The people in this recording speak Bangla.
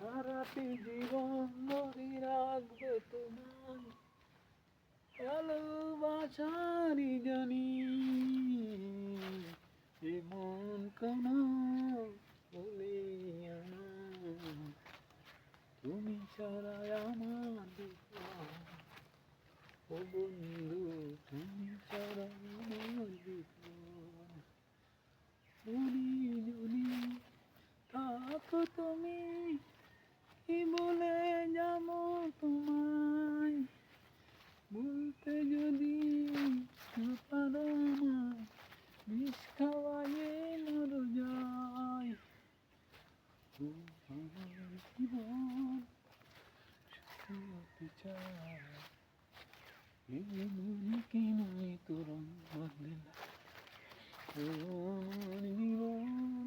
সারাটি জীবন ধরে রাখবো তোমায় ভালোবাসারই জানি এমন কোনো বলিও না তুমি ছাড়া আমার বিপদ ও বন্ধু তুমি ছাড়া আমার বিপদ যদি যদি থাকো তুমি কি বলে যাবো তোমায় বলতে যদি না পারো আমায় বিষ খাওয়াইয়ে মর যায় ও আমার জীবন শুধু চাই এই মন কি নয় তোর বদলে ও আমার জীবন